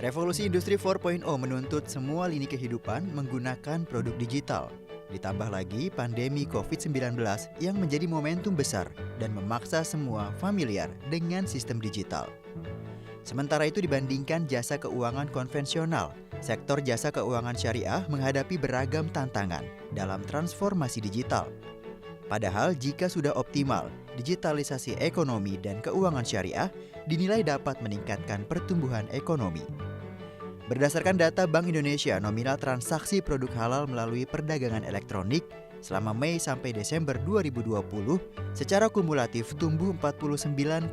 Revolusi Industri 4.0 menuntut semua lini kehidupan menggunakan produk digital. Ditambah lagi pandemi COVID-19 yang menjadi momentum besar dan memaksa semua familiar dengan sistem digital. Sementara itu dibandingkan jasa keuangan konvensional, sektor jasa keuangan syariah menghadapi beragam tantangan dalam transformasi digital. Padahal jika sudah optimal, digitalisasi ekonomi dan keuangan syariah dinilai dapat meningkatkan pertumbuhan ekonomi. Berdasarkan data Bank Indonesia, nominal transaksi produk halal melalui perdagangan elektronik selama Mei sampai Desember 2020 secara kumulatif tumbuh 49,52%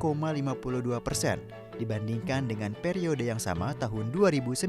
dibandingkan dengan periode yang sama tahun 2019.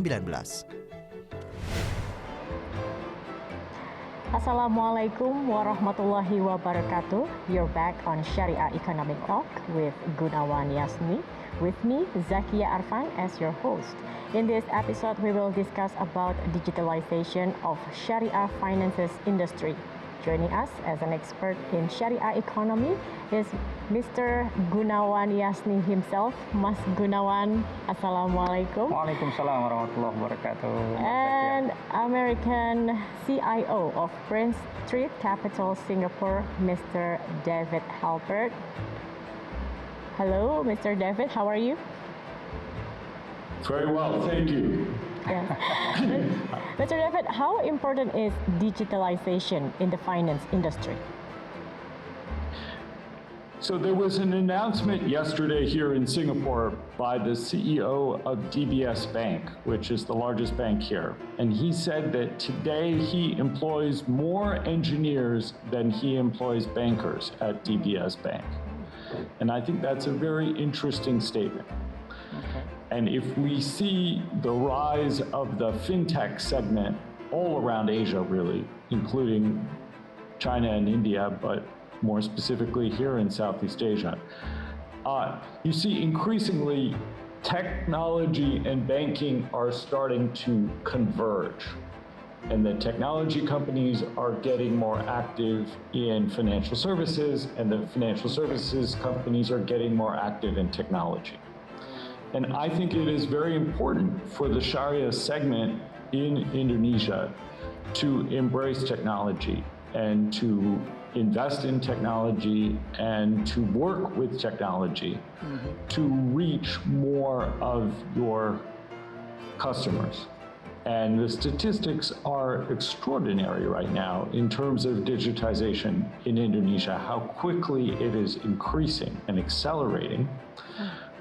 Assalamualaikum warahmatullahi wabarakatuh. You're back on Sharia Economic Talk with Gunawan Yasni. With me, Zakia Arfan as your host. In this episode, we will discuss about digitalization of Sharia finances industry. Joining us as an expert in Sharia economy is Mr. Gunawan Yasni himself. Mas Gunawan, Assalamualaikum. Waalaikumsalam warahmatullahi wabarakatuh. And American CIO of Prince Street Capital Singapore, Mr. David Halpert. Hello, Mr. David, how are you? Very well, thank you. Yeah. Mr. David, how important is digitalization in the finance industry? So there was an announcement yesterday here in Singapore by the CEO of DBS Bank, which is the largest bank here. And he said that today he employs more engineers than he employs bankers at DBS Bank. And I think that's a very interesting statement. Okay. And if we see the rise of the fintech segment all around Asia, really, including China and India, but more specifically here in Southeast Asia, you see increasingly technology and banking are starting to converge. And the technology companies are getting more active in financial services, and the financial services companies are getting more active in technology. And I think it is very important for the Sharia segment in Indonesia to embrace technology and to invest in technology and to work with technology to reach more of your customers. And the statistics are extraordinary right now in terms of digitization in Indonesia, how quickly it is increasing and accelerating.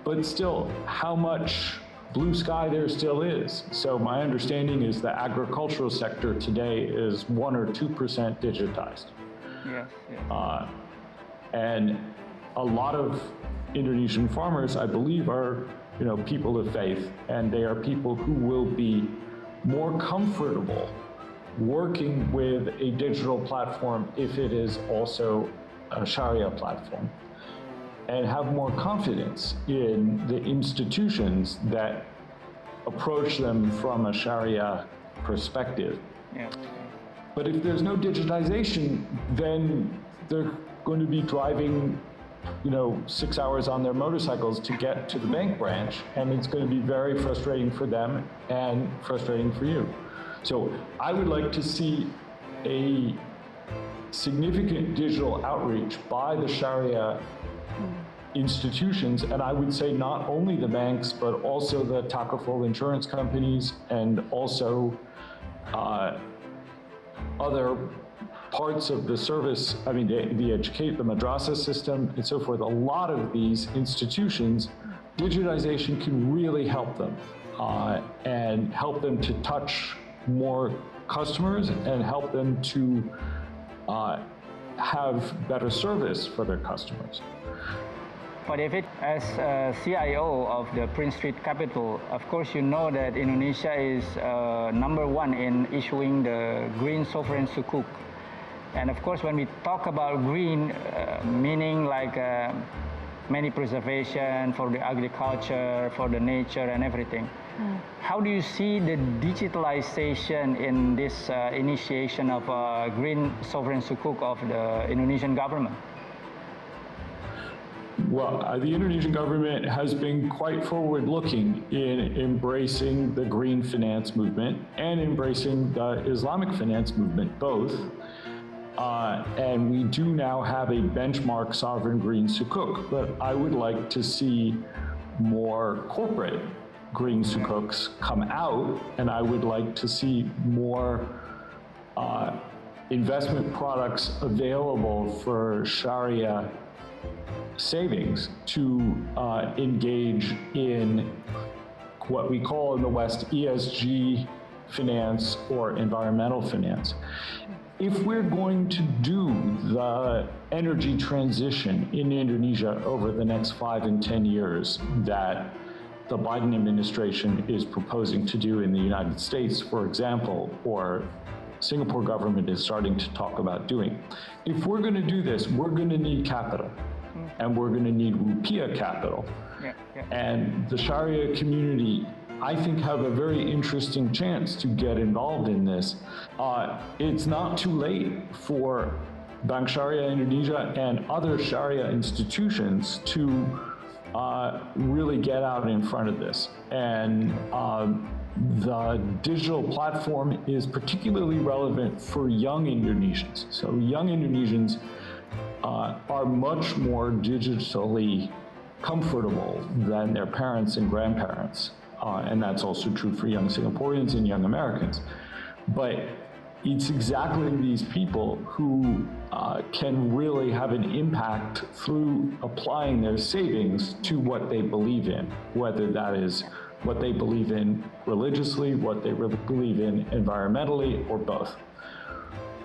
But still, how much blue sky there still is. So my understanding is the agricultural sector today is 1 or 2% digitized. Yes. And a lot of Indonesian farmers, I believe, are people of faith, and they are people who will be more comfortable working with a digital platform if it is also a Sharia platform, and have more confidence in the institutions that approach them from a Sharia perspective. Yeah. But if there's no digitization, then they're going to be driving 6 hours on their motorcycles to get to the bank branch, and it's going to be very frustrating for them and frustrating for you. So I would like to see a significant digital outreach by the Sharia institutions, and I would say not only the banks, but also the takaful insurance companies and also other parts of the service, the madrasa system and so forth. A lot of these institutions, digitization can really help them and help them to touch more customers and help them to have better service for their customers. But David, as CIO of the Prince Street Capital, of course you know that Indonesia is number one in issuing the green sovereign sukuk. And of course, when we talk about green, meaning like many preservation for the agriculture, for the nature and everything. How do you see the digitalization in this initiation of green sovereign sukuk of the Indonesian government? Well, the Indonesian government has been quite forward-looking in embracing the green finance movement and embracing the Islamic finance movement, both. And we do now have a benchmark sovereign green sukuk, but I would like to see more corporate green sukuks come out, and I would like to see more investment products available for Sharia savings to engage in what we call in the West ESG finance or environmental finance. If we're going to do the energy transition in Indonesia over the next 5 and 10 years that the Biden administration is proposing to do in the United States, for example, or Singapore government is starting to talk about doing. If we're going to do this, we're going to need capital, and we're going to need rupiah capital. And the Sharia community, I think, have a very interesting chance to get involved in this. It's not too late for Bank Sharia Indonesia and other Sharia institutions to really get out in front of this. And the digital platform is particularly relevant for young Indonesians. So young Indonesians are much more digitally comfortable than their parents and grandparents. And that's also true for young Singaporeans and young Americans. But it's exactly these people who can really have an impact through applying their savings to what they believe in, whether that is what they believe in religiously, what they believe in environmentally, or both.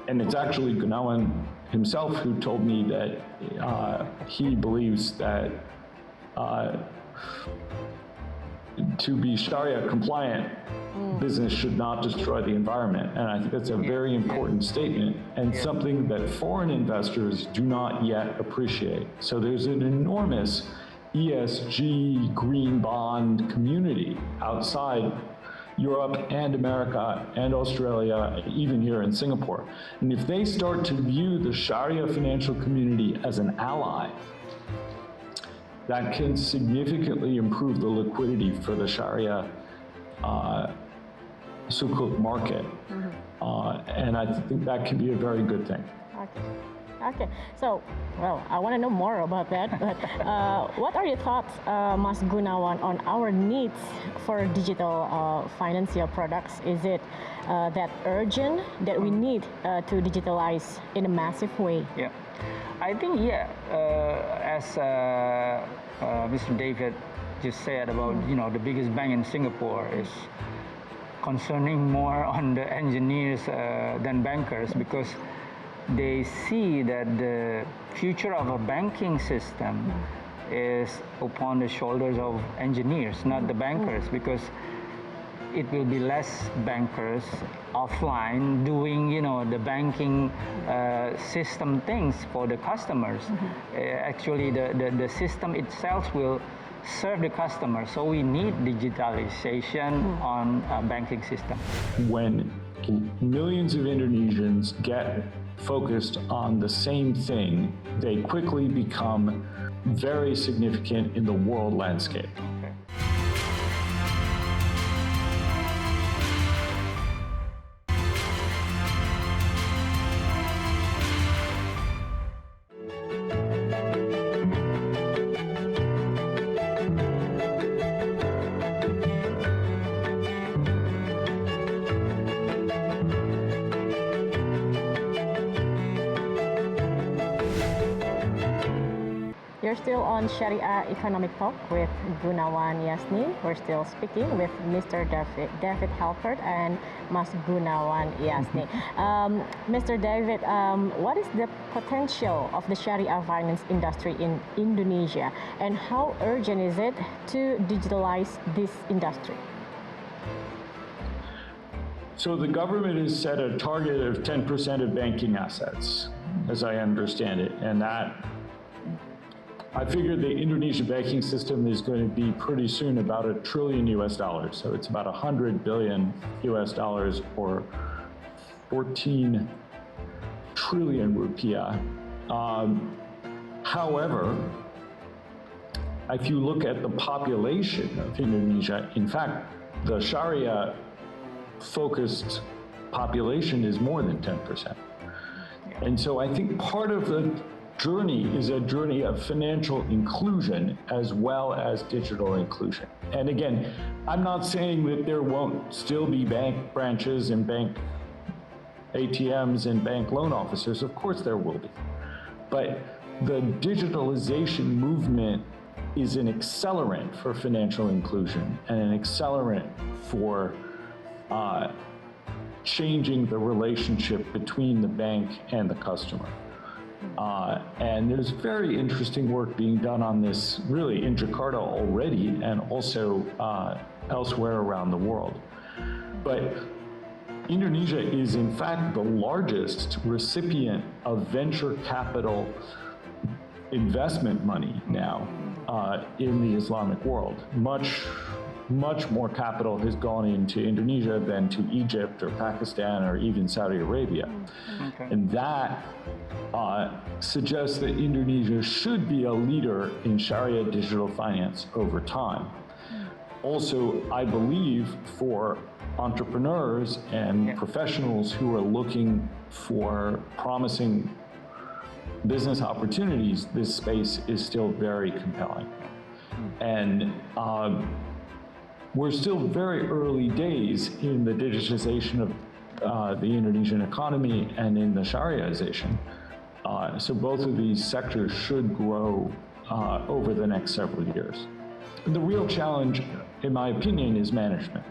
And it's actually Gunawan himself who told me that he believes that to be Sharia compliant, business should not destroy the environment. And I think that's a very important statement and something that foreign investors do not yet appreciate. So there's an enormous ESG green bond community outside Europe and America and Australia, even here in Singapore. And if they start to view the Sharia financial community as an ally, that can significantly improve the liquidity for the Sharia sukuk market. And I think that can be a very good thing. Okay. So, well, I want to know more about that. But what are your thoughts, Mas Gunawan, on our needs for digital financial products? Is it that urgent that we need to digitalize in a massive way? Yeah, I think as Mr. David just said about the biggest bank in Singapore is concerning more on the engineers than bankers, because they see that the future of a banking system is upon the shoulders of engineers, not the bankers, because it will be less bankers offline doing, the banking system things for the customers. Actually, the system itself will serve the customer. So we need digitalization on a banking system. When millions of Indonesians get focused on the same thing, they quickly become very significant in the world landscape. You're still on Sharia Economic Talk with Gunawan Yasni. We're still speaking with Mr. David Halford and Mas Gunawan Yasni. Mr. David, what is the potential of the Sharia finance industry in Indonesia, and how urgent is it to digitalize this industry? So the government has set a target of 10% of banking assets, as I understand it, and that I figure the Indonesian banking system is going to be pretty soon about $1 trillion US. So it's about $100 billion US or 14 trillion rupiah. However, if you look at the population of Indonesia, in fact, the Sharia-focused population is more than 10%. And so I think part of the journey is a journey of financial inclusion as well as digital inclusion. And again, I'm not saying that there won't still be bank branches and bank ATMs and bank loan officers. Of course there will be. But the digitalization movement is an accelerant for financial inclusion and an accelerant for changing the relationship between the bank and the customer. And there's very interesting work being done on this really in Jakarta already and also elsewhere around the world. But Indonesia is in fact the largest recipient of venture capital investment money now in the Islamic world. Much more capital has gone into Indonesia than to Egypt or Pakistan or even Saudi Arabia. Okay. And that suggests that Indonesia should be a leader in Sharia digital finance over time. Also, I believe for entrepreneurs and professionals who are looking for promising business opportunities, this space is still very compelling. And we're still very early days in the digitization of the Indonesian economy and in the Shariaization. So both of these sectors should grow over the next several years. And the real challenge, in my opinion, is management.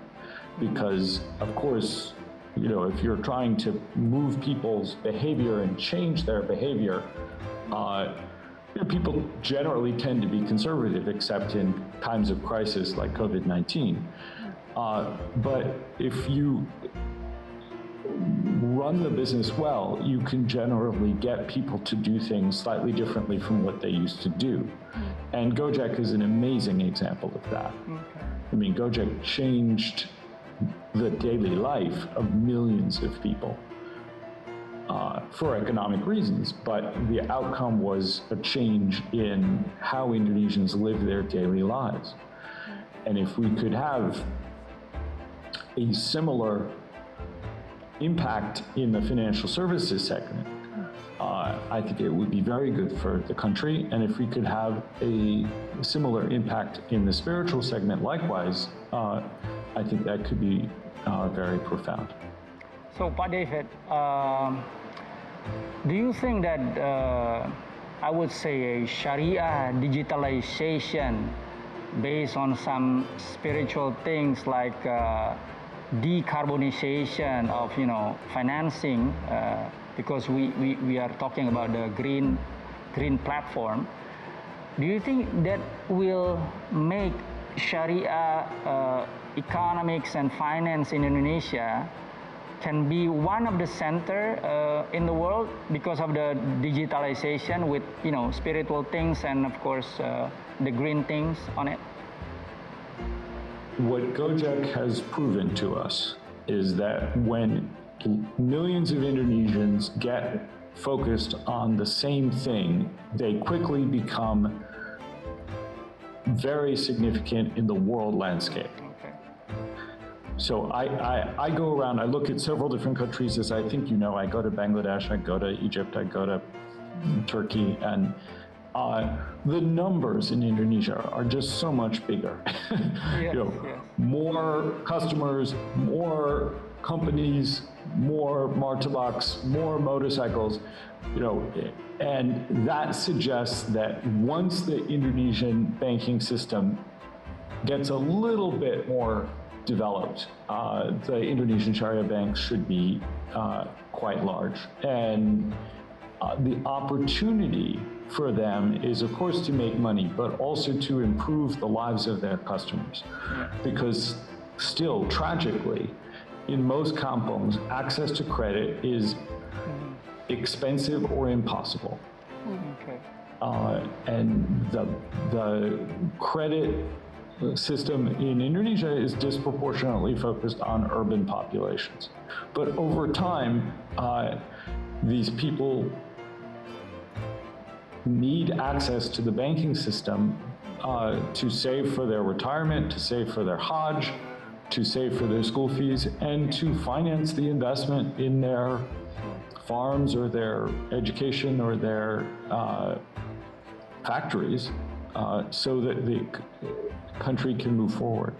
Because, of course, you know, if you're trying to move people's behavior and change their behavior, people generally tend to be conservative, except in times of crisis like COVID-19. But if you run the business well, you can generally get people to do things slightly differently from what they used to do. And Gojek is an amazing example of that. Okay. I mean, Gojek changed the daily life of millions of people for economic reasons, but the outcome was a change in how Indonesians live their daily lives. And if we could have a similar impact in the financial services segment, I think it would be very good for the country. And if we could have a similar impact in the spiritual segment likewise, I think that could be very profound. So, Pak David, do you think that I would say a Sharia digitalization based on some spiritual things like decarbonization of financing, because we are talking about the green platform, do you think that will make Sharia economics and finance in Indonesia can be one of the center in the world because of the digitalization with spiritual things and of course the green things on it? What Gojek has proven to us is that when millions of Indonesians get focused on the same thing, they quickly become very significant in the world landscape. So I go around, I look at several different countries, as I think you know. I go to Bangladesh, I go to Egypt, I go to Turkey, and the numbers in Indonesia are just so much bigger. Yes. More customers, more companies, more martabaks, more motorcycles, and that suggests that once the Indonesian banking system gets a little bit more developed, the Indonesian Sharia banks should be quite large. And the opportunity for them is, of course, to make money, but also to improve the lives of their customers. Because still, tragically, in most kampongs, access to credit is expensive or impossible. Okay. And the credit system in Indonesia is disproportionately focused on urban populations. But over time, these people need access to the banking system to save for their retirement, to save for their Hajj, to save for their school fees, and to finance the investment in their farms or their education or their factories so that the country can move forward.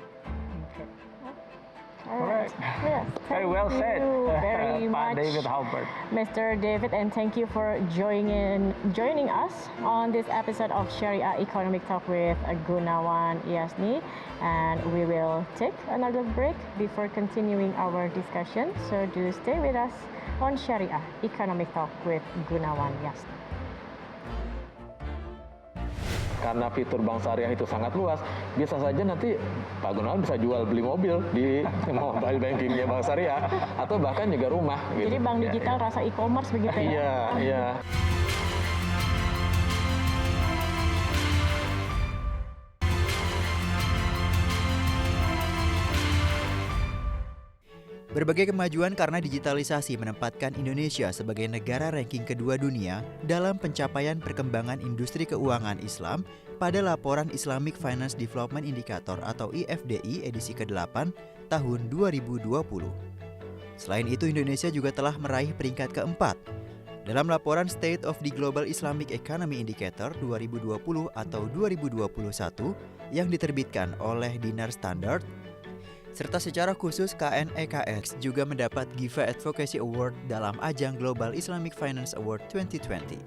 All right. Yes, Very well thank said, you very Pak much, David Halbert. Mr. David, and thank you for joining us on this episode of Sharia Economic Talk with Gunawan Yasni. And we will take another break before continuing our discussion. So do stay with us on Sharia Economic Talk with Gunawan Yasni. Karena fitur bank syariah itu sangat luas, bisa saja nanti Pak Gunawan bisa jual beli mobil di mobile bankingnya bank syariah, atau bahkan juga rumah. Jadi Gitu. bank digital rasa e-commerce begitu ya? Iya, iya. Berbagai kemajuan karena digitalisasi menempatkan Indonesia sebagai negara ranking kedua dunia dalam pencapaian perkembangan industri keuangan Islam pada laporan Islamic Finance Development Indicator atau IFDI edisi ke-8 tahun 2020. Selain itu, Indonesia juga telah meraih peringkat keempat dalam laporan State of the Global Islamic Economy Indicator 2020 atau 2021 yang diterbitkan oleh Dinar Standard. Serta secara khusus KNEKX juga mendapat Giva Advocacy Award dalam ajang Global Islamic Finance Award 2020.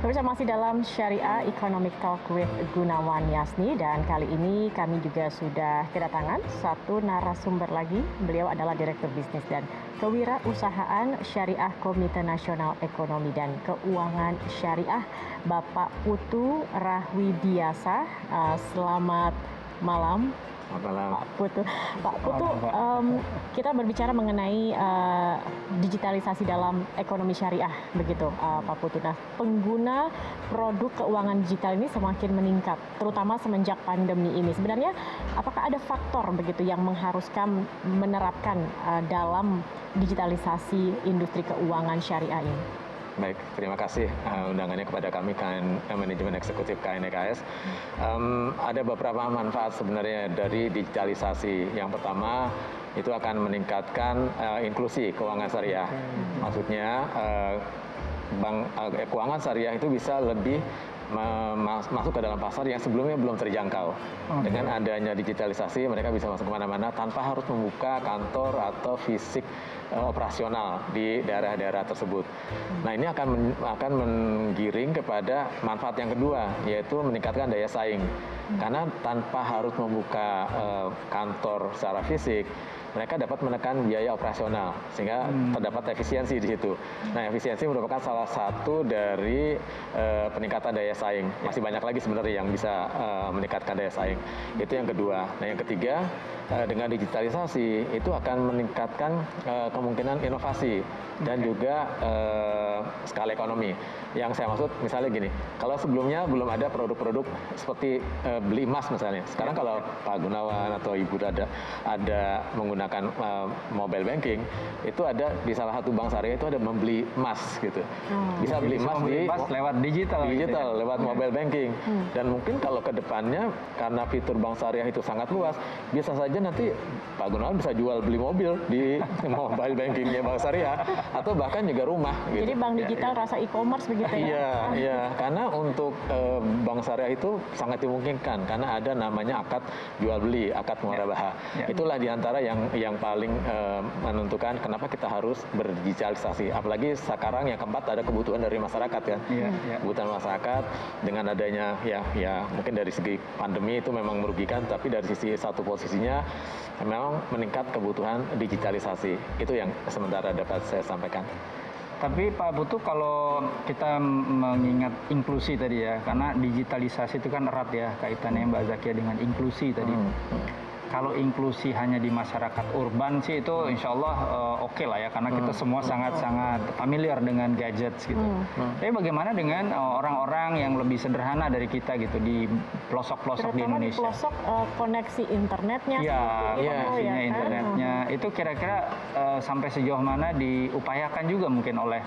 Pemirsa, masih dalam Syariah Economic Talk with Gunawan Yasni, dan kali ini kami juga sudah kedatangan satu narasumber lagi. Beliau adalah Direktur Bisnis dan Kewirausahaan Syariah Komite Nasional Ekonomi dan Keuangan Syariah, Bapak Putu Rahwidiasa. Selamat malam, Pak Putu. Pak Putu, kita berbicara mengenai digitalisasi dalam ekonomi syariah, begitu, Pak Putu. Nah, pengguna produk keuangan digital ini semakin meningkat, terutama semenjak pandemi ini. Sebenarnya, apakah ada faktor begitu yang mengharuskan menerapkan dalam digitalisasi industri keuangan syariah ini? Baik, terima kasih undangannya kepada kami, Manajemen Eksekutif KNEKS. Ada beberapa manfaat sebenarnya dari digitalisasi. Yang pertama, itu akan meningkatkan inklusi keuangan syariah. Maksudnya, keuangan syariah itu bisa lebih masuk ke dalam pasar yang sebelumnya belum terjangkau. Dengan adanya digitalisasi, mereka bisa masuk kemana-mana tanpa harus membuka kantor atau fisik operasional di daerah-daerah tersebut. Nah, ini akan menggiring kepada manfaat yang kedua, yaitu meningkatkan daya saing. Karena tanpa harus membuka kantor secara fisik, mereka dapat menekan biaya operasional sehingga terdapat efisiensi di situ. Nah, efisiensi merupakan salah satu dari peningkatan daya saing. Masih banyak lagi sebenarnya yang bisa meningkatkan daya saing. Itu yang kedua. Nah, yang ketiga, dengan digitalisasi itu akan meningkatkan kemungkinan inovasi dan juga skala ekonomi. Yang saya maksud misalnya gini, kalau sebelumnya belum ada produk-produk seperti beli emas misalnya. Sekarang kalau Pak Gunawan atau Ibu ada menggunakan mobile banking, itu ada di salah satu bank syariah itu ada membeli emas gitu. Bisa beli emas lewat digital, lewat mobile banking. Dan mungkin kalau ke depannya karena fitur bank syariah itu sangat luas, bisa saja nanti Pak Gunawan bisa jual beli mobil di mobile bankingnya bank syariah atau bahkan juga rumah gitu. Jadi bank digital rasa e-commerce begitu ya? Iya, karena untuk bank syariah itu sangat dimungkinkan karena ada namanya akad jual beli, akad murabahah. Itulah diantara yang paling menentukan kenapa kita harus berdigitalisasi. Apalagi sekarang yang keempat ada kebutuhan dari masyarakat kan. Kebutuhan masyarakat dengan adanya ya mungkin dari segi pandemi itu memang merugikan, tapi dari sisi satu posisinya memang meningkat kebutuhan digitalisasi. Itu yang sementara dapat saya sampaikan. Tapi Pak Putu, kalau kita mengingat inklusi tadi ya, karena digitalisasi itu kan erat ya kaitannya Mbak Zakia dengan inklusi tadi. Kalau inklusi hanya di masyarakat urban sih itu insya Allah oke lah ya, karena kita semua sangat-sangat familiar dengan gadgets gitu. Tapi bagaimana dengan orang-orang yang lebih sederhana dari kita gitu di pelosok-pelosok di Indonesia? Terutama di pelosok koneksi internetnya, koneksinya internetnya itu kira-kira sampai sejauh mana diupayakan juga mungkin oleh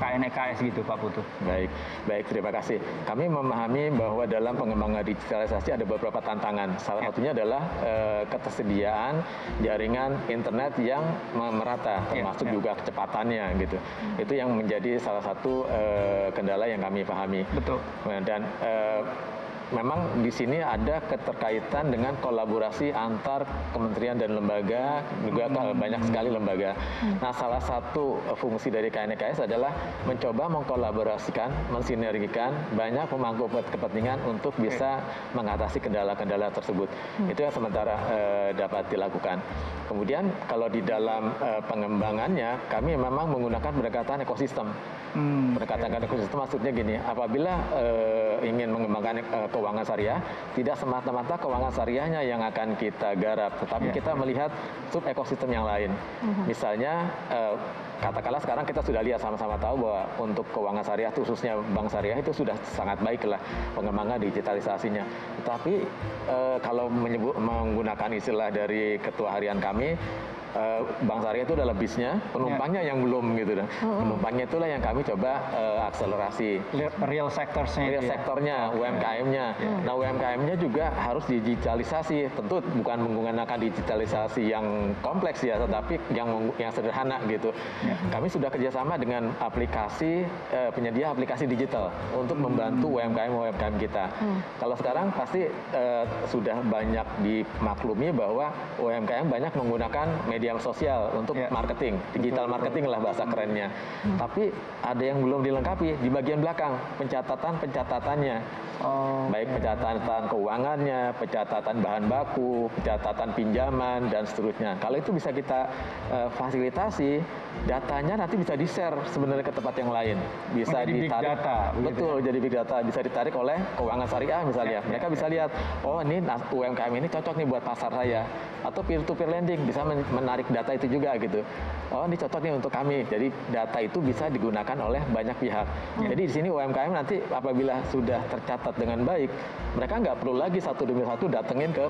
KNEKS gitu Pak Putu. Baik, terima kasih. Kami memahami bahwa dalam pengembangan digitalisasi ada beberapa tantangan. Salah satunya adalah ketersediaan jaringan internet yang merata, termasuk juga kecepatannya gitu. Itu yang menjadi salah satu kendala yang kami pahami. Betul. Dan memang di sini ada keterkaitan dengan kolaborasi antar kementerian dan lembaga, juga banyak sekali lembaga. Nah, salah satu fungsi dari KNEKS adalah mencoba mengkolaborasikan, mensinergikan banyak pemangku kepentingan untuk bisa mengatasi kendala-kendala tersebut. Itu yang sementara dapat dilakukan. Kemudian kalau di dalam pengembangannya, kami memang menggunakan pendekatan ekosistem. Pendekatan ekosistem maksudnya gini, apabila ingin mengembangkan keuangan syariah, tidak semata-mata keuangan syariahnya yang akan kita garap, tetapi kita melihat sub ekosistem yang lain. Misalnya, katakanlah sekarang kita sudah lihat sama-sama tahu bahwa untuk keuangan syariah, khususnya bank syariah itu sudah sangat baik lah pengembangan digitalisasinya. Tetapi kalau menggunakan istilah dari ketua harian kami, bank syariah itu adalah bisnya, penumpangnya yang belum gitu. Penumpangnya itulah yang kami coba akselerasi. Real sektornya, UMKM-nya. Nah, UMKM-nya juga harus digitalisasi. Tentu bukan menggunakan digitalisasi yang kompleks ya, tetapi yang sederhana gitu. Kami sudah kerjasama dengan aplikasi penyedia aplikasi digital untuk membantu UMKM kita. Kalau sekarang pasti sudah banyak dimaklumi bahwa UMKM banyak menggunakan media sosial untuk marketing, digital marketing lah bahasa kerennya. Tapi ada yang belum dilengkapi di bagian belakang, pencatatannya. Baik pencatatan keuangannya, pencatatan bahan baku, pencatatan pinjaman, dan seterusnya. Kalau itu bisa kita fasilitasi, datanya nanti bisa di-share sebenarnya ke tempat yang lain. Bisa ditarik. Big data. Betul, jadi big data. Bisa ditarik oleh keuangan syariah misalnya. Mereka bisa lihat, oh ini UMKM ini cocok nih buat pasar saya. Atau peer-to-peer lending, bisa menarik data itu juga gitu. Oh ini cocok nih untuk kami. Jadi data itu bisa digunakan oleh banyak pihak. Jadi di sini UMKM nanti apabila sudah tercatat dengan baik, mereka nggak perlu lagi satu demi satu datengin ke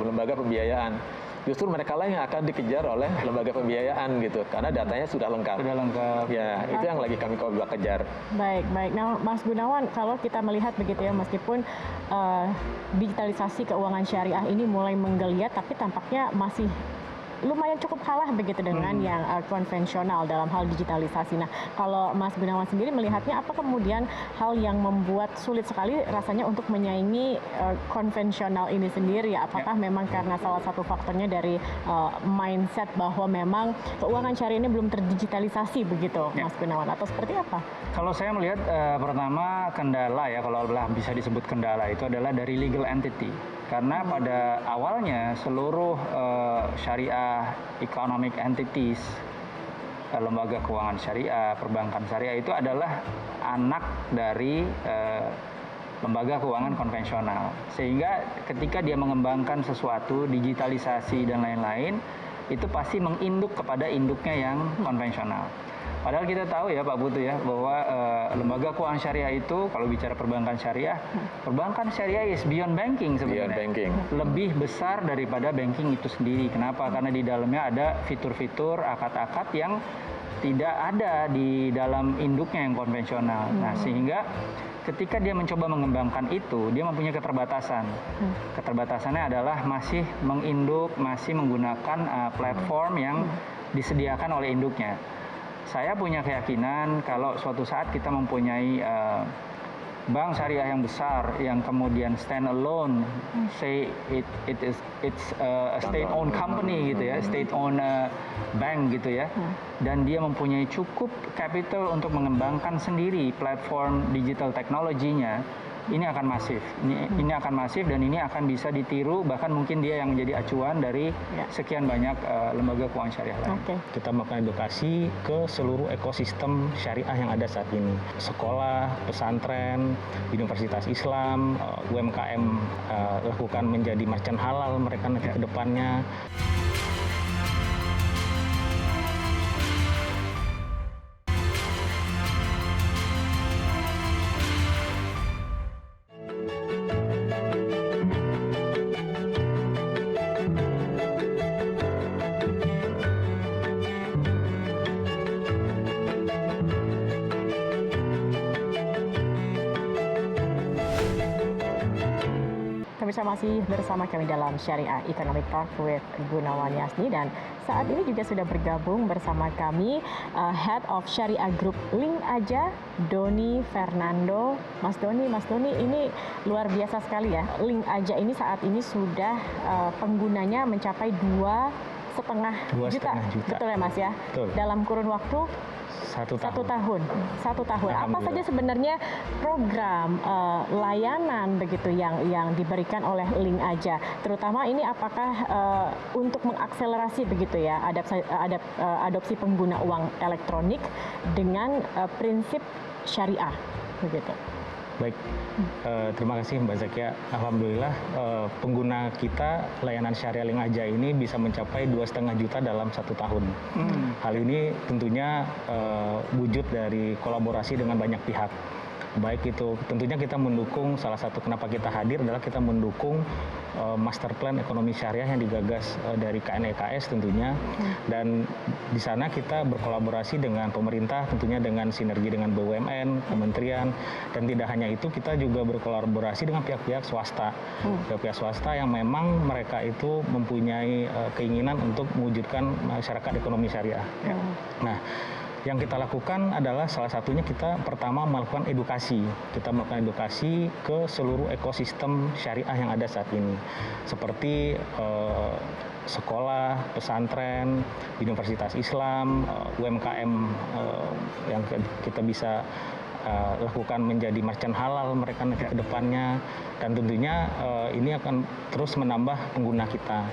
lembaga pembiayaan. Justru mereka lah yang akan dikejar oleh lembaga pembiayaan gitu, karena datanya sudah lengkap. Ya, itu yang lagi kami coba kejar. Baik. Nah, Mas Gunawan, kalau kita melihat begitu ya, meskipun digitalisasi keuangan syariah ini mulai menggeliat, tapi tampaknya masih lumayan cukup kalah begitu dengan yang konvensional dalam hal digitalisasi. Nah, kalau Mas Gunawan sendiri melihatnya apa kemudian hal yang membuat sulit sekali rasanya untuk menyaingi konvensional ini sendiri? Apakah memang karena salah satu faktornya dari mindset bahwa memang keuangan syariah ini belum terdigitalisasi begitu, Mas Gunawan, atau seperti apa? Kalau saya melihat pertama kendala ya, kalau bisa disebut kendala itu adalah dari legal entity. Karena pada awalnya seluruh syariah economic entities, lembaga keuangan syariah, perbankan syariah itu adalah anak dari lembaga keuangan konvensional. Sehingga ketika dia mengembangkan sesuatu, digitalisasi dan lain-lain, itu pasti menginduk kepada induknya yang konvensional. Padahal kita tahu ya Pak Putu ya, bahwa lembaga keuangan syariah itu, kalau bicara perbankan syariah is beyond banking sebenarnya. Beyond banking. Lebih besar daripada banking itu sendiri. Kenapa? Karena di dalamnya ada fitur-fitur, akad-akad yang tidak ada di dalam induknya yang konvensional. Nah, sehingga ketika dia mencoba mengembangkan itu, dia mempunyai keterbatasan. Keterbatasannya adalah masih menginduk, masih menggunakan platform yang disediakan oleh induknya. Saya punya keyakinan kalau suatu saat kita mempunyai bank syariah yang besar yang kemudian stand alone, say it's a state owned company gitu ya, state owned bank gitu ya, dan dia mempunyai cukup capital untuk mengembangkan sendiri platform digital teknologinya, ini akan masif. Ini akan masif dan ini akan bisa ditiru, bahkan mungkin dia yang menjadi acuan dari sekian banyak lembaga keuangan syariah lain. Kita melakukan edukasi ke seluruh ekosistem syariah yang ada saat ini. Sekolah, pesantren, universitas Islam, UMKM lakukan menjadi merchant halal mereka nanti ke depannya. pemirsa masih bersama kami dalam Syariah Economic Talk with Gunawan Yasni, dan saat ini juga sudah bergabung bersama kami Head of Syariah Group Link Aja, Doni Fernando. Mas Doni ini luar biasa sekali ya. Link Aja ini saat ini sudah penggunanya mencapai 2,5 juta. Betul ya Mas ya? Betul. Dalam kurun waktu Satu tahun. Apa saja sebenarnya program layanan begitu yang diberikan oleh Link Aja? Terutama ini apakah untuk mengakselerasi begitu ya adopsi pengguna uang elektronik dengan prinsip syariah begitu? Baik, terima kasih Mbak Zakia. Alhamdulillah pengguna kita layanan syariah Link Aja ini bisa mencapai 2,5 juta dalam 1 tahun. Hal ini tentunya wujud dari kolaborasi dengan banyak pihak. Baik itu tentunya kita mendukung, salah satu kenapa kita hadir adalah kita mendukung master plan ekonomi syariah yang digagas dari KNEKS tentunya, dan di sana kita berkolaborasi dengan pemerintah, tentunya dengan sinergi dengan BUMN, kementerian, dan tidak hanya itu kita juga berkolaborasi dengan pihak-pihak swasta, pihak-pihak swasta yang memang mereka itu mempunyai keinginan untuk mewujudkan masyarakat ekonomi syariah. Nah, yang kita lakukan adalah salah satunya kita pertama melakukan edukasi. Kita melakukan edukasi ke seluruh ekosistem syariah yang ada saat ini. Seperti sekolah, pesantren, Universitas Islam, UMKM yang kita bisa lakukan menjadi merchant halal mereka nanti ke depannya, dan tentunya ini akan terus menambah pengguna kita.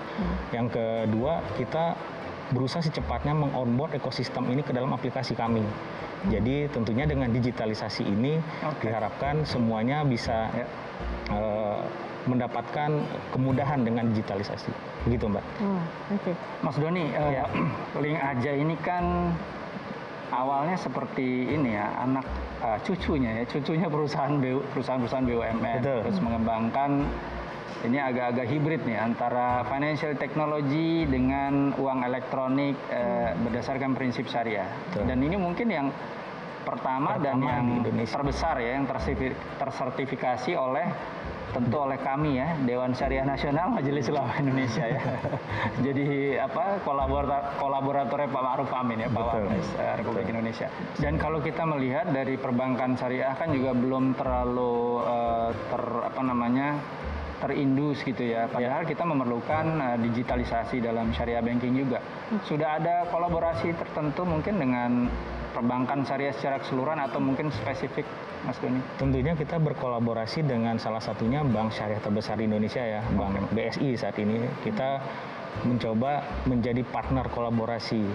Yang kedua, kita berusaha secepatnya meng-onboard ekosistem ini ke dalam aplikasi kami. Jadi tentunya dengan digitalisasi ini diharapkan semuanya bisa mendapatkan kemudahan dengan digitalisasi. Begitu Mbak. Mas Doni, Link Aja ini kan awalnya seperti ini ya, anak cucunya perusahaan-perusahaan BUMN. Betul. Terus mengembangkan ini agak-agak hibrid nih antara financial technology dengan uang elektronik berdasarkan prinsip syariah. Betul. Dan ini mungkin yang pertama dan yang terbesar ya, yang tersertifikasi tentu oleh kami ya, Dewan Syariah Nasional Majelis Ulama Indonesia ya. Jadi kolaboratornya Pak Ma'ruf Amin ya, Pak Wapres Republik Indonesia. Dan kalau kita melihat dari perbankan syariah kan juga belum terlalu terindus gitu ya. Padahal kita memerlukan digitalisasi dalam syariah banking juga. Sudah ada kolaborasi tertentu mungkin dengan perbankan syariah secara keseluruhan atau mungkin spesifik, Mas Doni? Tentunya kita berkolaborasi dengan salah satunya bank syariah terbesar di Indonesia ya, Bank BSI saat ini. Kita mencoba menjadi partner kolaborasi,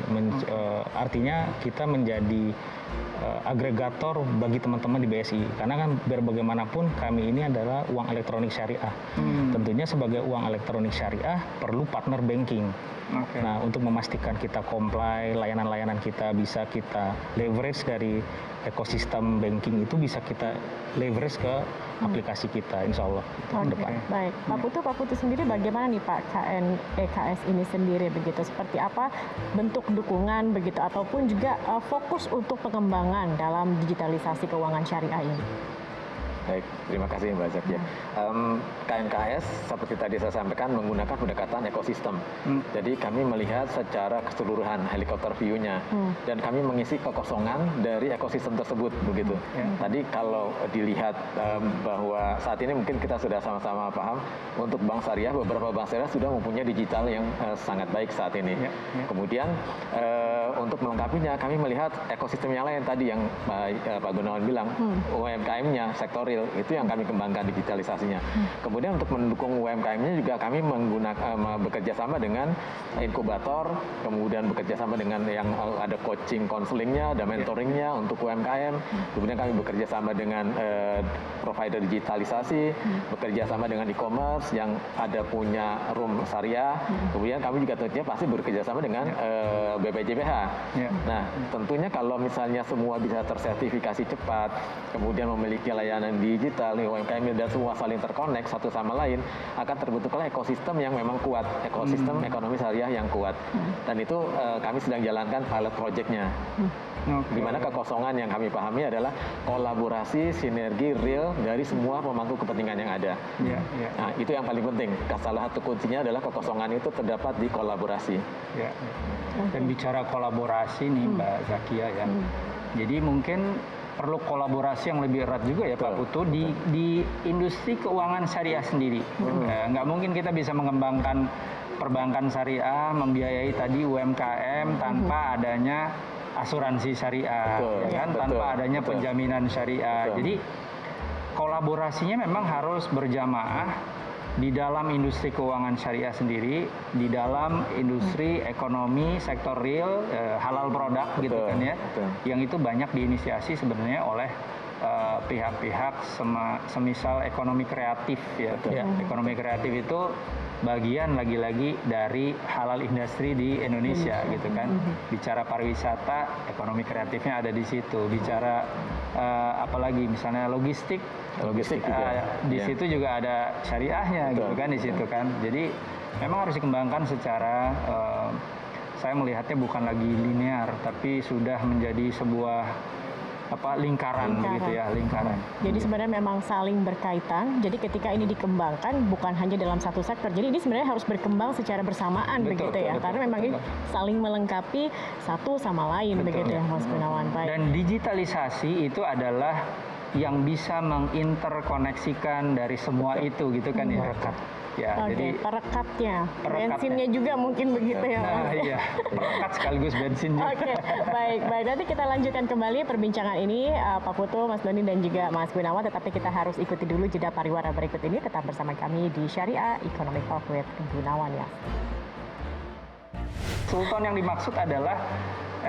artinya kita menjadi agregator bagi teman-teman di BSI, karena kan biar bagaimanapun kami ini adalah uang elektronik syariah. Tentunya sebagai uang elektronik syariah perlu partner banking. Nah, untuk memastikan kita comply, layanan-layanan kita bisa kita leverage dari ekosistem banking itu bisa kita leverage ke aplikasi kita, insya Allah ke depan. Baik, Pak Putu sendiri bagaimana nih Pak KNEKS ini sendiri begitu? Seperti apa bentuk dukungan begitu ataupun juga fokus untuk pengembangan dalam digitalisasi keuangan syariah ini? Baik, terima kasih Mbak Zakia. KNKS seperti tadi saya sampaikan menggunakan pendekatan ekosistem. Jadi kami melihat secara keseluruhan helikopter view-nya dan kami mengisi kekosongan dari ekosistem tersebut begitu. Tadi kalau dilihat bahwa saat ini mungkin kita sudah sama-sama paham untuk bank syariah, beberapa bank syariah sudah mempunyai digital yang sangat baik saat ini. Kemudian untuk melengkapinya kami melihat ekosistem yang lain tadi yang Pak Gunawan bilang, UMKM-nya, sektor real, itu yang kami kembangkan digitalisasinya. Kemudian untuk mendukung UMKM-nya juga kami bekerja sama dengan inkubator, kemudian bekerja sama dengan yang ada coaching, counselingnya, ada mentoringnya untuk UMKM. Kemudian kami bekerja sama dengan provider digitalisasi, bekerja sama dengan e-commerce yang ada punya room syariah. Kemudian kami juga tentunya pasti bekerja sama dengan BPJPH. Nah, tentunya kalau misalnya semua bisa tersertifikasi cepat, kemudian memiliki layanan digital, UMKM dan semua saling terkonek satu sama lain, akan terbentuklah ekosistem yang memang kuat, ekosistem ekonomi syariah yang kuat. Dan itu kami sedang jalankan pilot project-nya. Di mana kekosongan yang kami pahami adalah kolaborasi, sinergi real dari semua pemangku kepentingan yang ada. Nah, itu yang paling penting. Salah satu kuncinya adalah kekosongan itu terdapat di kolaborasi. Dan bicara kolaborasi nih Mbak Zakia ya. Jadi mungkin perlu kolaborasi yang lebih erat juga ya Pak Putu di industri keuangan syariah sendiri. Nggak mungkin kita bisa mengembangkan perbankan syariah, membiayai tadi UMKM tanpa adanya asuransi syariah, tanpa adanya penjaminan syariah. Jadi kolaborasinya memang harus berjamaah di dalam industri keuangan syariah sendiri, di dalam industri ekonomi sektor real, halal produk gitu kan ya, yang itu banyak diinisiasi sebenarnya oleh pihak-pihak semisal ekonomi kreatif ya. Ekonomi kreatif itu bagian lagi-lagi dari halal industri di Indonesia gitu kan. Bicara pariwisata, ekonomi kreatifnya ada di situ. Bicara apalagi misalnya logistik juga. Di situ juga ada syariahnya gitu kan di situ kan. Jadi memang harus dikembangkan secara saya melihatnya bukan lagi linear tapi sudah menjadi sebuah lingkaran begitu ya, lingkaran. Jadi sebenarnya memang saling berkaitan. Jadi ketika ini dikembangkan bukan hanya dalam satu sektor. Jadi ini sebenarnya harus berkembang secara bersamaan begitu ya. Karena memang ini saling melengkapi satu sama lain begitu ya Mas Gunawan. Baik. Dan digitalisasi itu adalah yang bisa menginterkoneksikan dari semua itu gitu kan ya. Perekat. Ya, jadi perekatnya, bensinnya juga mungkin begitu ya. Nah, iya, perekat sekaligus bensin juga. Baik. Nanti kita lanjutkan kembali perbincangan ini Pak Putu, Mas Doni dan juga Mas Gunawan. Tetapi kita harus ikuti dulu jeda pariwara berikut ini. Tetap bersama kami di Syariah Economic Talk with Gunawan ya. Sultan yang dimaksud adalah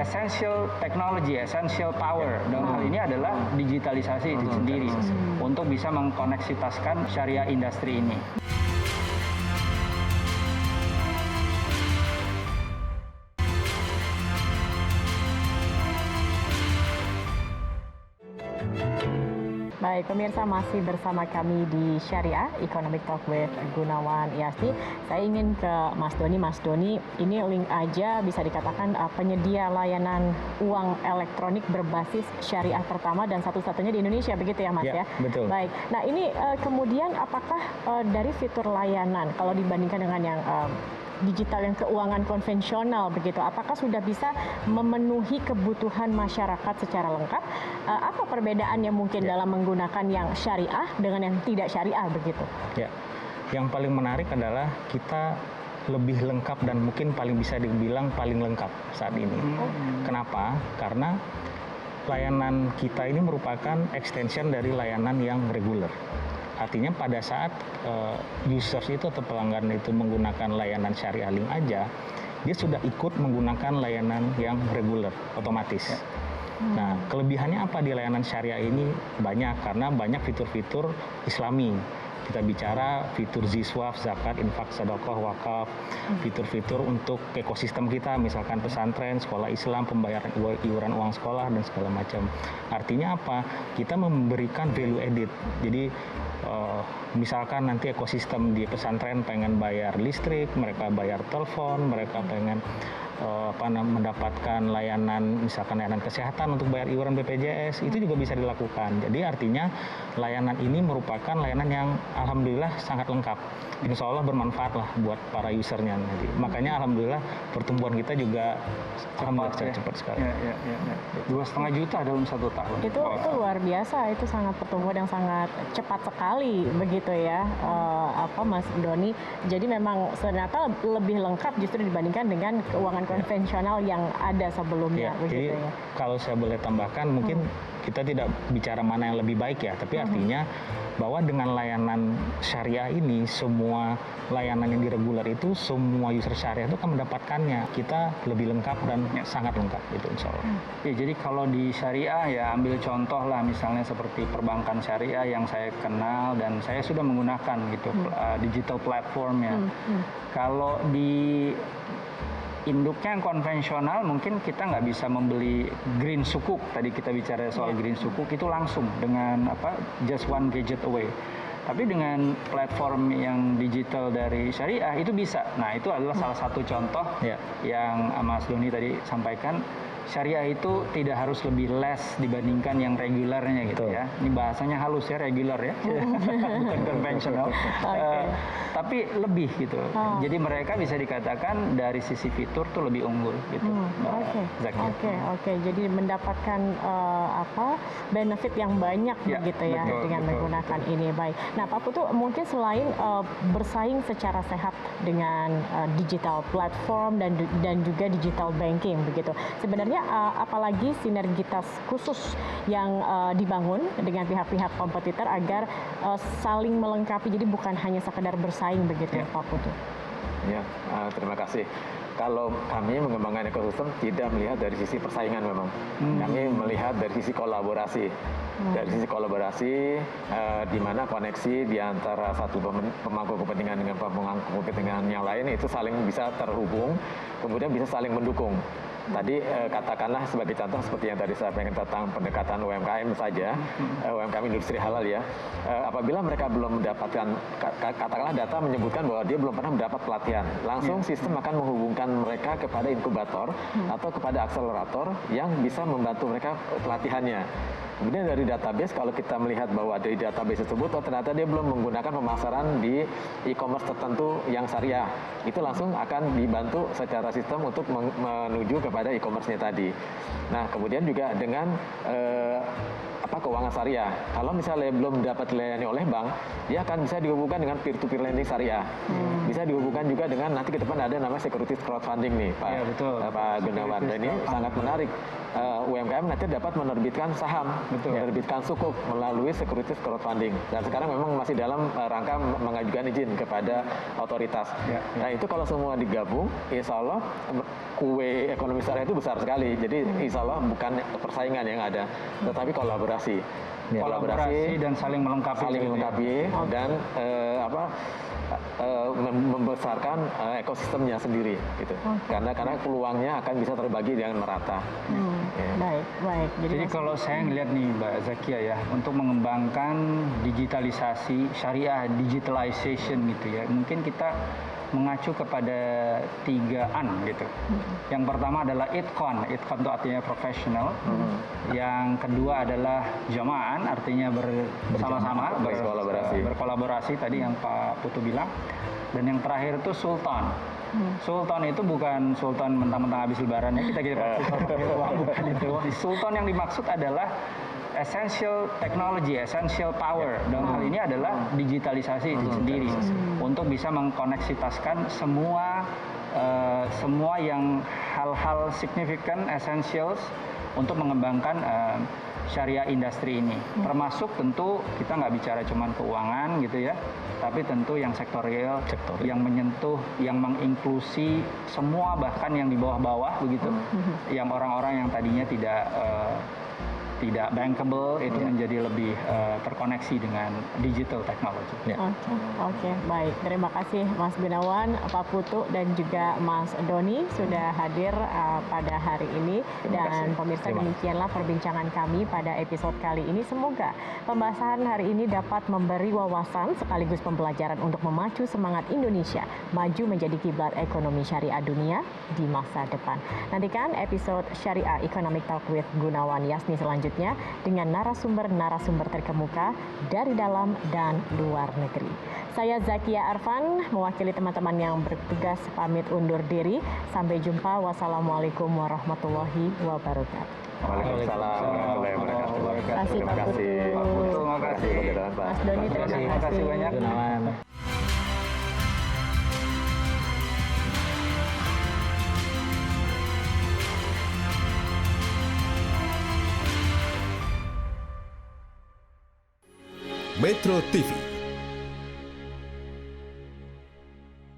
essential technology, essential power. Dalam hal ini adalah digitalisasi itu sendiri untuk bisa mengkoneksitaskan syariah industri ini. Baik, pemirsa masih bersama kami di Syariah Economic Talk with Gunawan Yasni. Saya ingin ke Mas Doni. Mas Doni, ini link aja bisa dikatakan penyedia layanan uang elektronik berbasis syariah pertama dan satu-satunya di Indonesia, begitu ya Mas ya? Betul. Baik, nah ini kemudian apakah dari fitur layanan, kalau dibandingkan dengan yang digital yang keuangan konvensional begitu, apakah sudah bisa memenuhi kebutuhan masyarakat secara lengkap? Apa perbedaannya mungkin dalam menggunakan yang syariah dengan yang tidak syariah begitu? Ya, yang paling menarik adalah kita lebih lengkap dan mungkin paling bisa dibilang paling lengkap saat ini. Kenapa? Karena layanan kita ini merupakan extension dari layanan yang reguler. Artinya pada saat users itu atau pelanggan itu menggunakan layanan syariah link aja, dia sudah ikut menggunakan layanan yang reguler, otomatis. Nah, kelebihannya apa di layanan syariah ini? Banyak, karena banyak fitur-fitur Islami. Kita bicara fitur ziswaf, zakat, infak, sedekah, wakaf, fitur-fitur untuk ekosistem kita, misalkan pesantren, sekolah Islam, pembayaran iuran uang sekolah, dan segala macam. Artinya apa? Kita memberikan value added. Jadi, misalkan nanti ekosistem di pesantren pengen bayar listrik, mereka bayar telepon, mereka pengen mendapatkan layanan, misalkan layanan kesehatan untuk bayar iuran BPJS, itu juga bisa dilakukan. Jadi artinya layanan ini merupakan layanan yang alhamdulillah sangat lengkap. Insya Allah bermanfaat lah buat para usernya nanti. Makanya alhamdulillah pertumbuhan kita juga cepat sekali. 2,5 juta dalam 1 tahun. Itu luar biasa, itu sangat pertumbuhan yang sangat cepat sekali begitu ya, Mas Doni. Jadi memang ternyata lebih lengkap justru dibandingkan dengan keuangan konvensional yang ada sebelumnya. Jadi kalau saya boleh tambahkan, mungkin kita tidak bicara mana yang lebih baik ya, tapi artinya bahwa dengan layanan syariah ini, semua layanan yang direguler itu, semua user syariah itu akan mendapatkannya. Kita lebih lengkap dan sangat lengkap itu insya Allah. Ya, jadi kalau di syariah ya ambil contoh lah, misalnya seperti perbankan syariah yang saya kenal dan saya sudah menggunakan gitu digital platformnya. Kalau di induknya yang konvensional mungkin kita nggak bisa membeli green sukuk, tadi kita bicara soal green sukuk itu langsung dengan just one gadget away. Tapi dengan platform yang digital dari syariah itu bisa. Nah itu adalah salah satu contoh yang Mas Doni tadi sampaikan. Syariah itu tidak harus lebih less dibandingkan yang regulernya gitu ya. Ini bahasanya halus ya, regular ya, bukan konvensional. Tapi lebih gitu. Jadi mereka bisa dikatakan dari sisi fitur tuh lebih unggul gitu. Oke. Jadi mendapatkan benefit yang banyak begitu ya dengan menggunakan ini. Baik. Nah Pak Putu, mungkin selain bersaing secara sehat dengan digital platform dan juga digital banking begitu, sebenarnya apalagi sinergitas khusus yang dibangun dengan pihak-pihak kompetitor agar saling melengkapi, jadi bukan hanya sekedar bersaing begitu Pak Putu. Ya, terima kasih. Kalau kami mengembangkan ekosistem tidak melihat dari sisi persaingan memang. Kami melihat dari sisi kolaborasi. Dari sisi kolaborasi di mana koneksi di antara satu pemangku kepentingan dengan pemangku kepentingan yang lain itu saling bisa terhubung, kemudian bisa saling mendukung. Tadi katakanlah sebagai contoh seperti yang tadi saya pengen tentang pendekatan UMKM saja, UMKM industri halal ya. Apabila mereka belum mendapatkan, katakanlah data menyebutkan bahwa dia belum pernah mendapat pelatihan, langsung sistem akan menghubungkan mereka kepada inkubator atau kepada akselerator yang bisa membantu mereka pelatihannya. Kemudian dari database, kalau kita melihat bahwa dari database tersebut, ternyata dia belum menggunakan pemasaran di e-commerce tertentu yang syariah, itu langsung akan dibantu secara sistem untuk menuju kepada e-commerce-nya tadi. Nah, kemudian juga dengan keuangan syariah. Kalau misalnya belum dapat dilayani oleh bank, dia akan bisa dihubungkan dengan peer-to-peer lending syariah. Bisa dihubungkan juga dengan nanti ke depan ada namanya securities crowdfunding nih, Pak, Pak Gunawan. Dan ini sangat menarik. UMKM nanti dapat menerbitkan saham, menerbitkan sukuk melalui securities crowdfunding. Dan sekarang memang masih dalam rangka mengajukan izin kepada otoritas. Nah itu kalau semua digabung, insya Allah kue ekonomi syariah itu besar sekali. Jadi insya Allah bukan persaingan yang ada, tetapi kolaborasi. Kolaborasi dan saling melengkapi, dan membesarkan ekosistemnya sendiri gitu. Karena peluangnya akan bisa terbagi dengan merata. Baik. Jadi kalau saya ngelihat nih Mbak Zakia ya, untuk mengembangkan digitalisasi syariah, digitalization gitu ya, mungkin kita mengacu kepada 3 gitu. Yang pertama adalah itqan itu artinya profesional. Yang kedua adalah jama'an, artinya bersama-sama, berkolaborasi tadi yang Pak Putu bilang. Dan yang terakhir itu sultan. Sultan itu bukan sultan mentang-mentang habis lebaran ya, kita pakai uang, bukan itu. Sultan yang dimaksud adalah essential technology, essential power. Dalam hal ini adalah digitalisasi itu sendiri untuk bisa mengkoneksitaskan semua yang hal-hal significant, essentials untuk mengembangkan syariah industri ini. Termasuk tentu kita nggak bicara cuma keuangan gitu ya, tapi tentu yang sektorial, yang menyentuh, yang menginklusi semua, bahkan yang di bawah-bawah begitu, yang orang-orang yang tadinya tidak bankable itu menjadi lebih terkoneksi dengan digital technology. Oke, baik. Terima kasih Mas Gunawan, Pak Putu, dan juga Mas Doni sudah hadir pada hari ini. Dan pemirsa, demikianlah perbincangan kami pada episode kali ini. Semoga pembahasan hari ini dapat memberi wawasan sekaligus pembelajaran untuk memacu semangat Indonesia maju menjadi kiblat ekonomi syariah dunia di masa depan. Nantikan episode Syariah Economic Talk with Gunawan Yasni selanjutnya dengan narasumber terkemuka dari dalam dan luar negeri. Saya Zakia Arfan, mewakili teman-teman yang bertugas pamit undur diri. Sampai jumpa. Wassalamualaikum warahmatullahi wabarakatuh. Waalaikumsalam warahmatullahi wabarakatuh. Terima kasih Pak Putu. Terima kasih Mas Doni, terima kasih banyak. Metro TV